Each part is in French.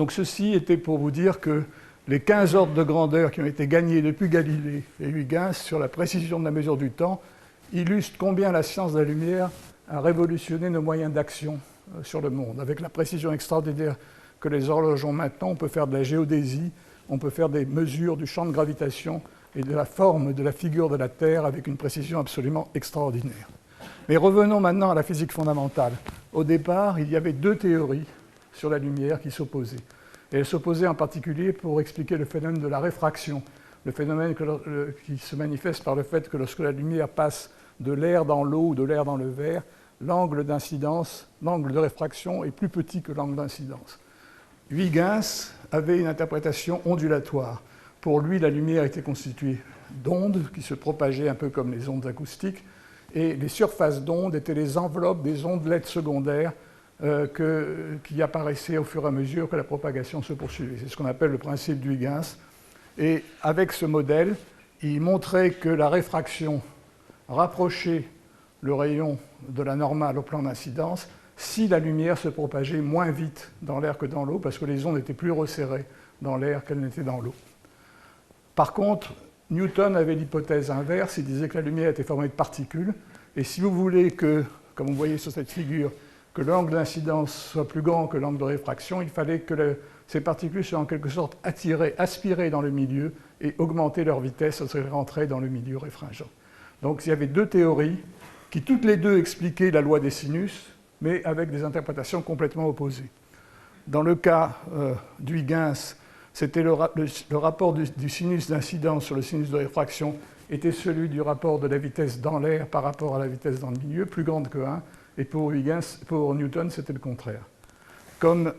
Donc ceci était pour vous dire que les 15 ordres de grandeur qui ont été gagnés depuis Galilée et Huygens sur la précision de la mesure du temps illustrent combien la science de la lumière a révolutionné nos moyens d'action sur le monde. Avec la précision extraordinaire que les horloges ont maintenant, on peut faire de la géodésie, on peut faire des mesures du champ de gravitation et de la forme de la figure de la Terre avec une précision absolument extraordinaire. Mais revenons maintenant à la physique fondamentale. Au départ, il y avait deux théories sur la lumière qui s'opposaient. Et elles s'opposaient en particulier pour expliquer le phénomène de la réfraction, le phénomène qui se manifeste par le fait que lorsque la lumière passe de l'air dans l'eau ou de l'air dans le verre, l'angle d'incidence, l'angle de réfraction est plus petit que l'angle d'incidence. Huygens avait une interprétation ondulatoire. Pour lui, la lumière était constituée d'ondes qui se propageaient un peu comme les ondes acoustiques, et les surfaces d'ondes étaient les enveloppes des ondelettes secondaires qui apparaissaient au fur et à mesure que la propagation se poursuivait. C'est ce qu'on appelle le principe d'Huygens. Et avec ce modèle, il montrait que la réfraction rapprochait le rayon de la normale au plan d'incidence si la lumière se propageait moins vite dans l'air que dans l'eau, parce que les ondes étaient plus resserrées dans l'air qu'elles n'étaient dans l'eau. Par contre, Newton avait l'hypothèse inverse, il disait que la lumière était formée de particules, et si vous voulez que, comme vous voyez sur cette figure, que l'angle d'incidence soit plus grand que l'angle de réfraction, il fallait que ces particules soient en quelque sorte attirées, aspirées dans le milieu et augmenter leur vitesse lorsqu'elles rentraient dans le milieu réfringent. Donc il y avait deux théories qui toutes les deux expliquaient la loi des sinus, mais avec des interprétations complètement opposées. Dans le cas d'Huygens, c'était le rapport du sinus d'incidence sur le sinus de réfraction était celui du rapport de la vitesse dans l'air par rapport à la vitesse dans le milieu, plus grande que 1, et pour Newton, c'était le contraire. Comme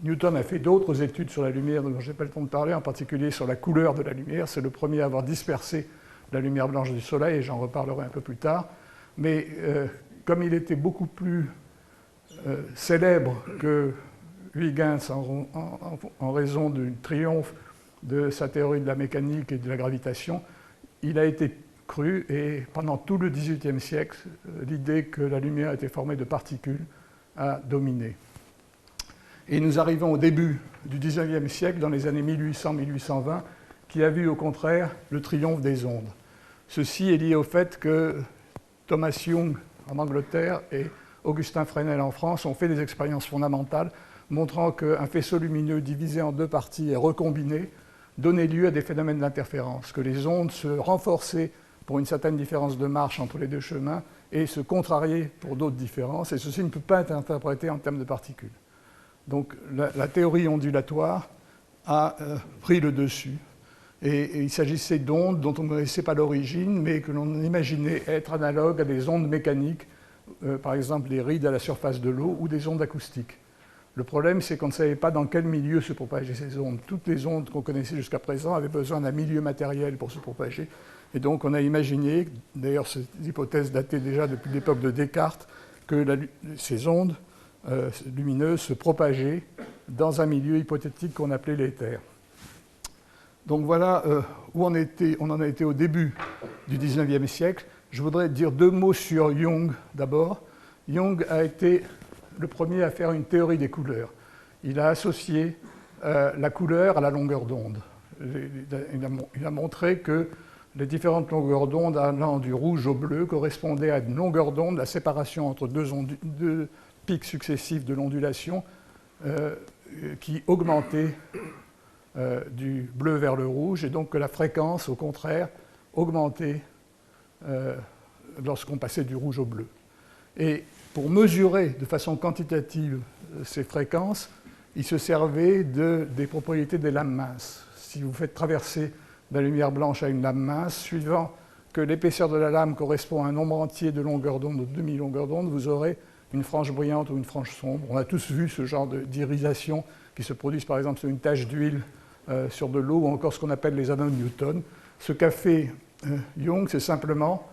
Newton a fait d'autres études sur la lumière dont je n'ai pas le temps de parler, en particulier sur la couleur de la lumière, c'est le premier à avoir dispersé la lumière blanche du Soleil, et j'en reparlerai un peu plus tard, mais comme il était beaucoup plus célèbre que Huygens en raison du triomphe de sa théorie de la mécanique et de la gravitation, il a été cru, et pendant tout le XVIIIe siècle, l'idée que la lumière était formée de particules a dominé. Et nous arrivons au début du XIXe siècle, dans les années 1800-1820, qui a vu au contraire le triomphe des ondes. Ceci est lié au fait que Thomas Young en Angleterre et Augustin Fresnel en France ont fait des expériences fondamentales montrant qu'un faisceau lumineux divisé en deux parties et recombiné donnait lieu à des phénomènes d'interférence, que les ondes se renforçaient pour une certaine différence de marche entre les deux chemins et se contrariaient pour d'autres différences, et ceci ne peut pas être interprété en termes de particules. Donc la théorie ondulatoire a pris le dessus, et il s'agissait d'ondes dont on ne connaissait pas l'origine, mais que l'on imaginait être analogues à des ondes mécaniques, par exemple les rides à la surface de l'eau, ou des ondes acoustiques. Le problème, c'est qu'on ne savait pas dans quel milieu se propageaient ces ondes. Toutes les ondes qu'on connaissait jusqu'à présent avaient besoin d'un milieu matériel pour se propager. Et donc on a imaginé, d'ailleurs cette hypothèse datée déjà depuis l'époque de Descartes, que ces ondes lumineuses se propageaient dans un milieu hypothétique qu'on appelait l'éther. Donc voilà où on en a été au début du XIXe siècle. Je voudrais dire deux mots sur Young d'abord. Young a été le premier à faire une théorie des couleurs. Il a associé la couleur à la longueur d'onde. Il a montré que les différentes longueurs d'onde allant du rouge au bleu correspondaient à une longueur d'onde, la séparation entre deux pics successifs de l'ondulation qui augmentaient du bleu vers le rouge, et donc que la fréquence, au contraire, augmentait lorsqu'on passait du rouge au bleu. Et pour mesurer de façon quantitative ces fréquences, il se servait des propriétés des lames minces. Si vous faites traverser la lumière blanche à une lame mince, suivant que l'épaisseur de la lame correspond à un nombre entier de longueurs d'onde, de demi-longueurs d'onde, vous aurez une frange brillante ou une frange sombre. On a tous vu ce genre d'irisation qui se produisent par exemple sur une tache d'huile sur de l'eau, ou encore ce qu'on appelle les anneaux de Newton. Ce qu'a fait Young, c'est simplement,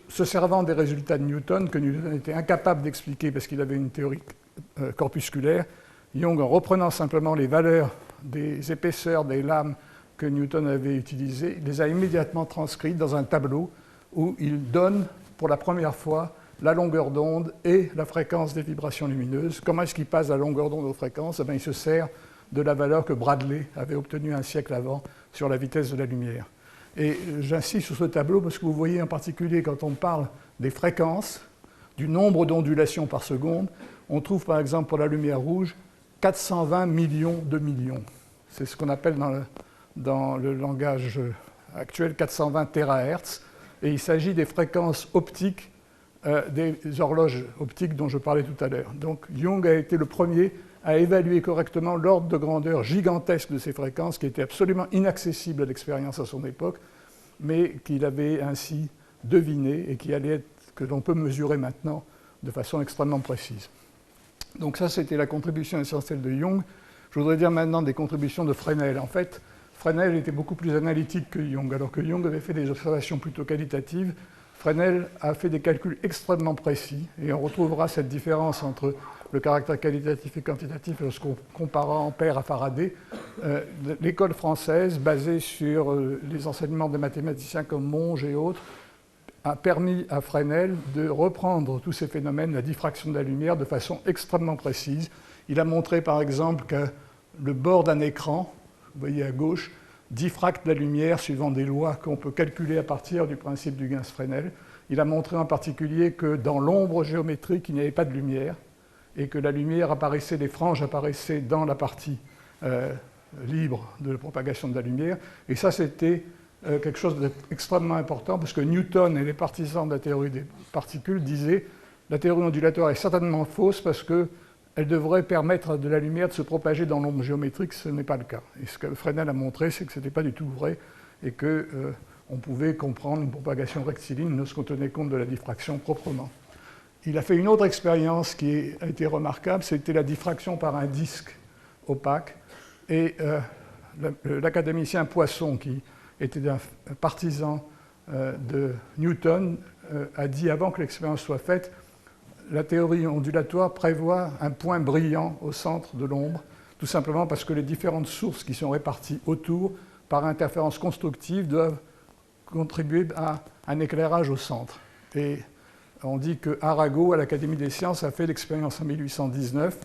se servant des résultats de Newton, que Newton était incapable d'expliquer parce qu'il avait une théorie corpusculaire, Young, en reprenant simplement les valeurs des épaisseurs des lames que Newton avait utilisées, les a immédiatement transcrites dans un tableau où il donne pour la première fois la longueur d'onde et la fréquence des vibrations lumineuses. Comment est-ce qu'il passe de la longueur d'onde aux fréquences? Il se sert de la valeur que Bradley avait obtenue un siècle avant sur la vitesse de la lumière. Et j'insiste sur ce tableau parce que vous voyez en particulier quand on parle des fréquences, du nombre d'ondulations par seconde, on trouve par exemple pour la lumière rouge 420 millions de millions. C'est ce qu'on appelle dans le langage actuel 420 THz. Et il s'agit des fréquences optiques des horloges optiques dont je parlais tout à l'heure. Donc Young a été le premier à évaluer correctement l'ordre de grandeur gigantesque de ces fréquences qui étaient absolument inaccessibles à l'expérience à son époque, mais qu'il avait ainsi deviné et que l'on peut mesurer maintenant de façon extrêmement précise. Donc ça, c'était la contribution essentielle de Young. Je voudrais dire maintenant des contributions de Fresnel. En fait, Fresnel était beaucoup plus analytique que Young, alors que Young avait fait des observations plutôt qualitatives. Fresnel a fait des calculs extrêmement précis, et on retrouvera cette différence entre le caractère qualitatif et quantitatif lorsqu'on compara Ampère à Faraday. L'école française, basée sur les enseignements des mathématiciens comme Monge et autres, a permis à Fresnel de reprendre tous ces phénomènes, la diffraction de la lumière, de façon extrêmement précise. Il a montré par exemple que le bord d'un écran, vous voyez à gauche, diffracte la lumière suivant des lois qu'on peut calculer à partir du principe du Guince-Fresnel. Il a montré en particulier que dans l'ombre géométrique, il n'y avait pas de lumière et que la lumière apparaissait, les franges apparaissaient dans la partie libre de la propagation de la lumière. Et ça, c'était quelque chose d'extrêmement important parce que Newton et les partisans de la théorie des particules disaient la théorie ondulatoire est certainement fausse parce qu'elle devrait permettre de la lumière de se propager dans l'ombre géométrique, ce n'est pas le cas. Et ce que Fresnel a montré, c'est que ce n'était pas du tout vrai et qu'on pouvait comprendre une propagation rectiligne lorsqu'on tenait compte de la diffraction proprement. Il a fait une autre expérience qui a été remarquable, c'était la diffraction par un disque opaque. Et l'académicien Poisson, qui était un partisan de Newton, a dit avant que l'expérience soit faite, la théorie ondulatoire prévoit un point brillant au centre de l'ombre, tout simplement parce que les différentes sources qui sont réparties autour, par interférence constructive, doivent contribuer à un éclairage au centre. Et on dit que Arago, à l'Académie des sciences, a fait l'expérience en 1819,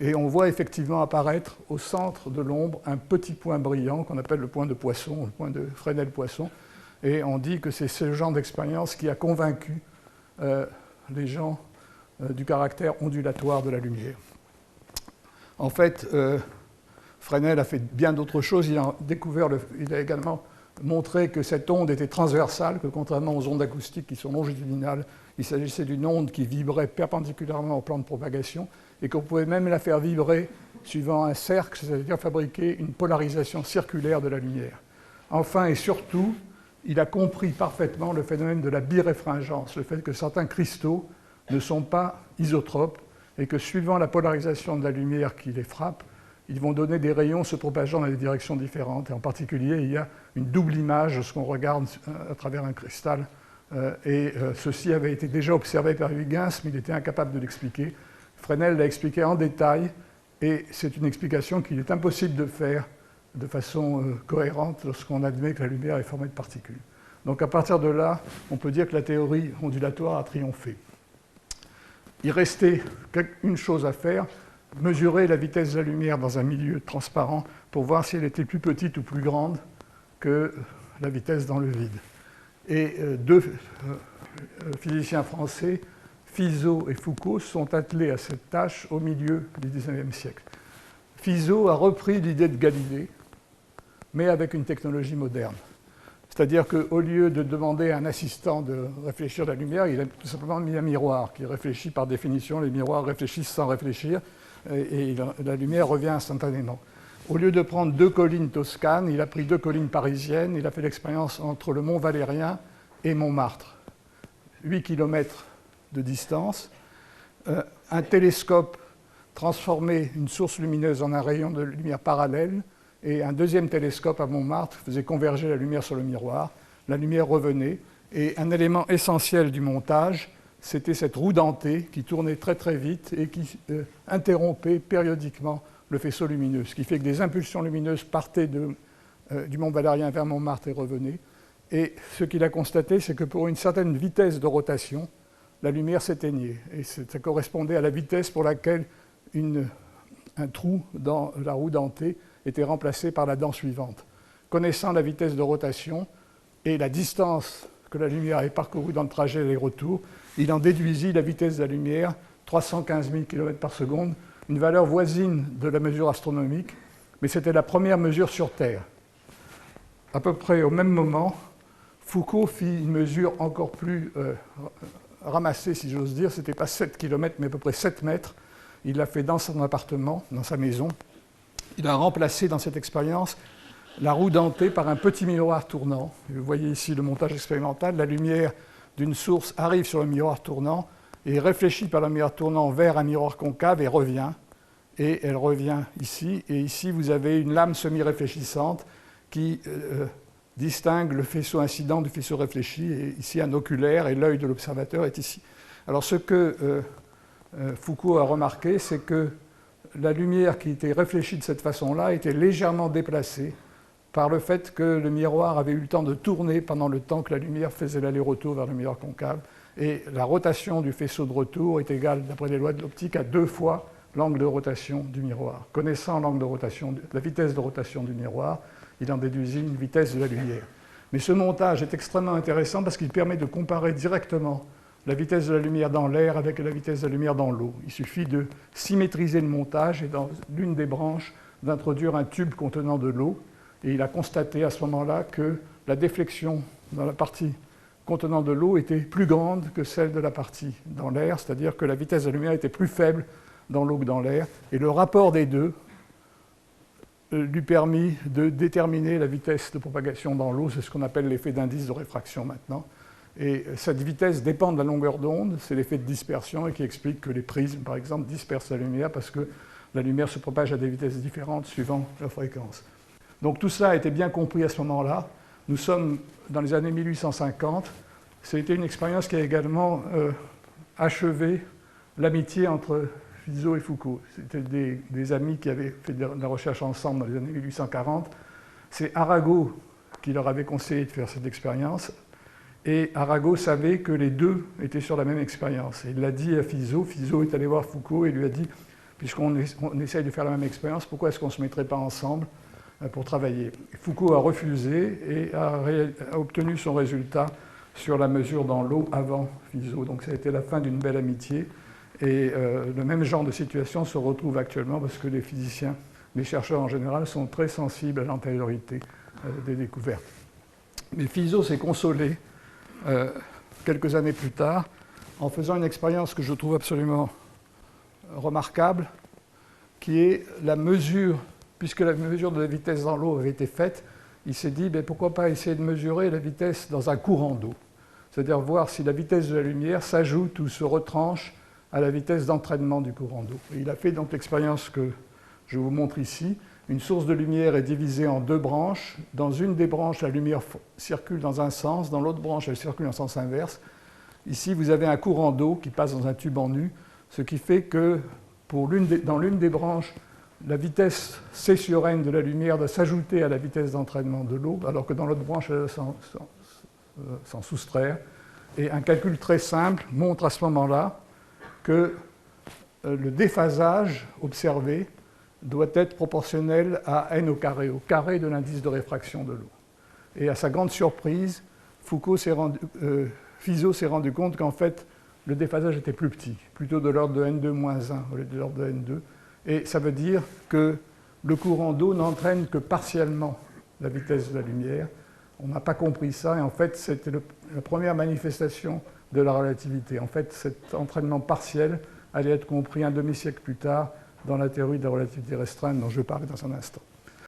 et on voit effectivement apparaître au centre de l'ombre un petit point brillant qu'on appelle le point de Poisson, le point de Fresnel-Poisson, et on dit que c'est ce genre d'expérience qui a convaincu les gens du caractère ondulatoire de la lumière. En fait, Fresnel a fait bien d'autres choses. Il a également montré que cette onde était transversale, que contrairement aux ondes acoustiques qui sont longitudinales, il s'agissait d'une onde qui vibrait perpendiculairement au plan de propagation et qu'on pouvait même la faire vibrer suivant un cercle, c'est-à-dire fabriquer une polarisation circulaire de la lumière. Enfin et surtout, il a compris parfaitement le phénomène de la biréfringence, le fait que certains cristaux ne sont pas isotropes et que suivant la polarisation de la lumière qui les frappe, ils vont donner des rayons se propageant dans des directions différentes. Et en particulier, il y a une double image de ce qu'on regarde à travers un cristal. Ceci avait été déjà observé par Huygens, mais il était incapable de l'expliquer. Fresnel l'a expliqué en détail, et c'est une explication qu'il est impossible de faire de façon cohérente lorsqu'on admet que la lumière est formée de particules. Donc à partir de là, on peut dire que la théorie ondulatoire a triomphé. Il restait une chose à faire, mesurer la vitesse de la lumière dans un milieu transparent pour voir si elle était plus petite ou plus grande que la vitesse dans le vide. Et deux physiciens français, Fizeau et Foucault, se sont attelés à cette tâche au milieu du XIXe siècle. Fizeau a repris l'idée de Galilée, mais avec une technologie moderne. C'est-à-dire qu'au lieu de demander à un assistant de réfléchir la lumière, il a tout simplement mis un miroir qui réfléchit par définition. Les miroirs réfléchissent sans réfléchir et la lumière revient instantanément. Au lieu de prendre 2 collines toscanes, il a pris 2 collines parisiennes. Il a fait l'expérience entre le Mont Valérien et Montmartre. 8 km de distance. Un télescope transformait une source lumineuse en un rayon de lumière parallèle. Et un deuxième télescope à Montmartre faisait converger la lumière sur le miroir. La lumière revenait. Et un élément essentiel du montage, c'était cette roue dentée qui tournait très très vite et qui interrompait périodiquement le faisceau lumineux. Ce qui fait que des impulsions lumineuses partaient du Mont Valérien vers Montmartre et revenaient. Et ce qu'il a constaté, c'est que pour une certaine vitesse de rotation, la lumière s'éteignait. Et ça correspondait à la vitesse pour laquelle un trou dans la roue dentée était remplacé par la dent suivante. Connaissant la vitesse de rotation et la distance que la lumière avait parcourue dans le trajet aller-retour, il en déduisit la vitesse de la lumière, 315 000 km par seconde, une valeur voisine de la mesure astronomique, mais c'était la première mesure sur Terre. À peu près au même moment, Foucault fit une mesure encore plus ramassée, si j'ose dire. Ce n'était pas 7 km, mais à peu près 7 mètres. Il l'a fait dans son appartement, dans sa maison. Il a remplacé dans cette expérience la roue dentée par un petit miroir tournant. Vous voyez ici le montage expérimental. La lumière d'une source arrive sur le miroir tournant et est réfléchie par le miroir tournant vers un miroir concave et revient. Et elle revient ici. Et ici, vous avez une lame semi-réfléchissante qui distingue le faisceau incident du faisceau réfléchi. Et ici, un oculaire et l'œil de l'observateur est ici. Alors, ce que Foucault a remarqué, c'est que la lumière qui était réfléchie de cette façon-là était légèrement déplacée par le fait que le miroir avait eu le temps de tourner pendant le temps que la lumière faisait l'aller-retour vers le miroir concave. Et la rotation du faisceau de retour est égale, d'après les lois de l'optique, à 2 fois l'angle de rotation du miroir. Connaissant l'angle de rotation, la vitesse de rotation du miroir, il en déduisit une vitesse de la lumière. Mais ce montage est extrêmement intéressant parce qu'il permet de comparer directement la vitesse de la lumière dans l'air avec la vitesse de la lumière dans l'eau. Il suffit de symétriser le montage et dans l'une des branches d'introduire un tube contenant de l'eau. Et il a constaté à ce moment-là que la déflexion dans la partie contenant de l'eau était plus grande que celle de la partie dans l'air, c'est-à-dire que la vitesse de la lumière était plus faible dans l'eau que dans l'air. Et le rapport des deux lui permit de déterminer la vitesse de propagation dans l'eau. C'est ce qu'on appelle l'effet d'indice de réfraction maintenant. Et cette vitesse dépend de la longueur d'onde, c'est l'effet de dispersion et qui explique que les prismes, par exemple, dispersent la lumière parce que la lumière se propage à des vitesses différentes suivant la fréquence. Donc tout cela a été bien compris à ce moment-là. Nous sommes dans les années 1850. C'était une expérience qui a également achevé l'amitié entre Fizeau et Foucault. C'était des amis qui avaient fait de la recherche ensemble dans les années 1840. C'est Arago qui leur avait conseillé de faire cette expérience. Et Arago savait que les deux étaient sur la même expérience. Et il l'a dit à Fizeau. Fizeau est allé voir Foucault et lui a dit, puisqu'on essaye de faire la même expérience, pourquoi est-ce qu'on ne se mettrait pas ensemble pour travailler? Foucault a refusé et a obtenu son résultat sur la mesure dans l'eau avant Fizeau. Donc ça a été la fin d'une belle amitié. Et le même genre de situation se retrouve actuellement parce que les physiciens, les chercheurs en général, sont très sensibles à l'antériorité des découvertes. Mais Fizeau s'est consolé quelques années plus tard en faisant une expérience que je trouve absolument remarquable, qui est la mesure, puisque la mesure de la vitesse dans l'eau avait été faite, il s'est dit pourquoi pas essayer de mesurer la vitesse dans un courant d'eau, c'est-à-dire voir si la vitesse de la lumière s'ajoute ou se retranche à la vitesse d'entraînement du courant d'eau. Et il a fait donc l'expérience que je vous montre ici. Une source de lumière est divisée en 2 branches. Dans une des branches, la lumière circule dans un sens. Dans l'autre branche, elle circule en sens inverse. Ici, vous avez un courant d'eau qui passe dans un tube en U, ce qui fait que dans l'une des branches, la vitesse C sur N de la lumière doit s'ajouter à la vitesse d'entraînement de l'eau, alors que dans l'autre branche, elle doit s'en soustraire. Et un calcul très simple montre à ce moment-là que le déphasage observé doit être proportionnel à n au carré de l'indice de réfraction de l'eau. Et à sa grande surprise, Fizeau s'est rendu compte qu'en fait, le déphasage était plus petit, plutôt de l'ordre de n2-1 au lieu de l'ordre de n2. Et ça veut dire que le courant d'eau n'entraîne que partiellement la vitesse de la lumière. On n'a pas compris ça, et en fait, c'était la première manifestation de la relativité. En fait, cet entraînement partiel allait être compris un demi-siècle plus tard dans la théorie de la relativité restreinte dont je vais parler dans un instant.